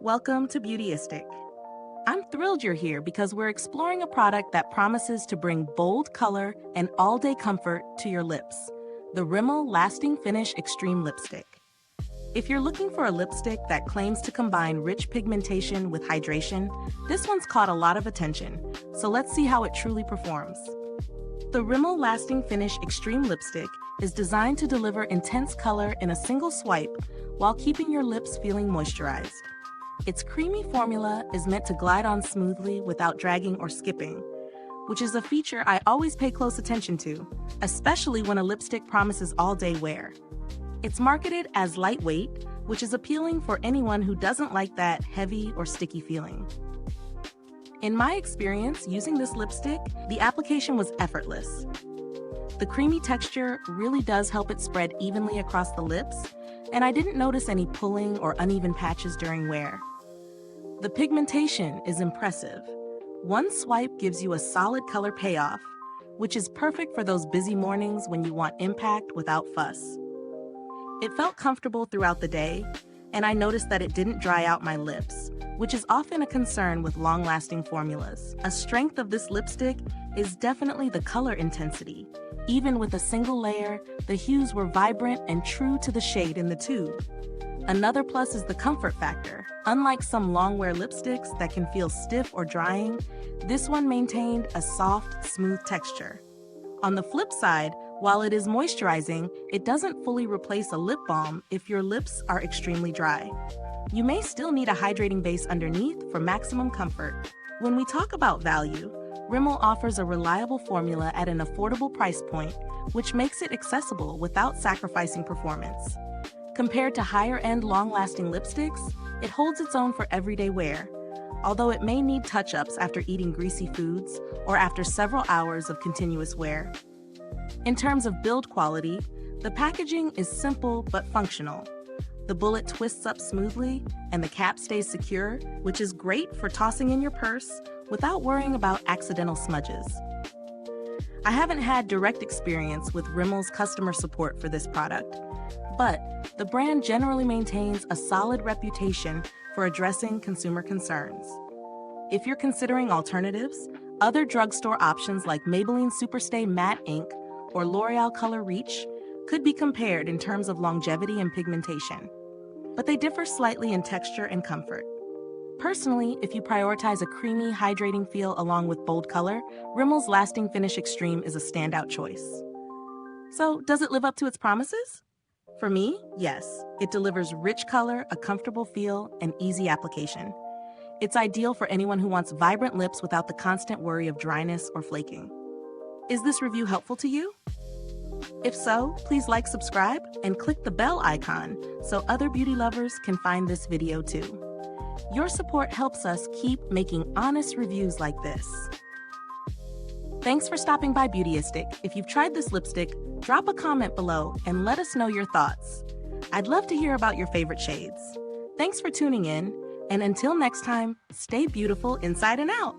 Welcome to Beautyistic. I'm thrilled you're here because we're exploring a product that promises to bring bold color and all-day comfort to your lips, the Rimmel Lasting Finish Extreme Lipstick. If you're looking for a lipstick that claims to combine rich pigmentation with hydration, this one's caught a lot of attention, so let's see how it truly performs. The Rimmel Lasting Finish Extreme Lipstick is designed to deliver intense color in a single swipe while keeping your lips feeling moisturized. Its creamy formula is meant to glide on smoothly without dragging or skipping, which is a feature I always pay close attention to, especially when a lipstick promises all-day wear. It's marketed as lightweight, which is appealing for anyone who doesn't like that heavy or sticky feeling. In my experience using this lipstick, the application was effortless. The creamy texture really does help it spread evenly across the lips, and I didn't notice any pulling or uneven patches during wear. The pigmentation is impressive. One swipe gives you a solid color payoff, which is perfect for those busy mornings when you want impact without fuss. It felt comfortable throughout the day, and I noticed that it didn't dry out my lips, which is often a concern with long-lasting formulas. A strength of this lipstick is definitely the color intensity. Even with a single layer, the hues were vibrant and true to the shade in the tube. Another plus is the comfort factor. Unlike some long-wear lipsticks that can feel stiff or drying, this one maintained a soft, smooth texture. On the flip side, while it is moisturizing, it doesn't fully replace a lip balm if your lips are extremely dry. You may still need a hydrating base underneath for maximum comfort. When we talk about value, Rimmel offers a reliable formula at an affordable price point, which makes it accessible without sacrificing performance. Compared to higher-end, long-lasting lipsticks, it holds its own for everyday wear, although it may need touch-ups after eating greasy foods or after several hours of continuous wear. In terms of build quality, the packaging is simple but functional. The bullet twists up smoothly, and the cap stays secure, which is great for tossing in your purse without worrying about accidental smudges. I haven't had direct experience with Rimmel's customer support for this product, but the brand generally maintains a solid reputation for addressing consumer concerns. If you're considering alternatives, other drugstore options like Maybelline Superstay Matte Ink or L'Oreal Color Reach could be compared in terms of longevity and pigmentation, but they differ slightly in texture and comfort. Personally, if you prioritize a creamy, hydrating feel along with bold color, Rimmel's Lasting Finish Extreme is a standout choice. So, does it live up to its promises? For me, yes. It delivers rich color, a comfortable feel, and easy application. It's ideal for anyone who wants vibrant lips without the constant worry of dryness or flaking. Is this review helpful to you? If so, please like, subscribe, and click the bell icon so other beauty lovers can find this video too. Your support helps us keep making honest reviews like this. Thanks for stopping by Beautyistic. If you've tried this lipstick, drop a comment below and let us know your thoughts. I'd love to hear about your favorite shades. Thanks for tuning in, and until next time, stay beautiful inside and out.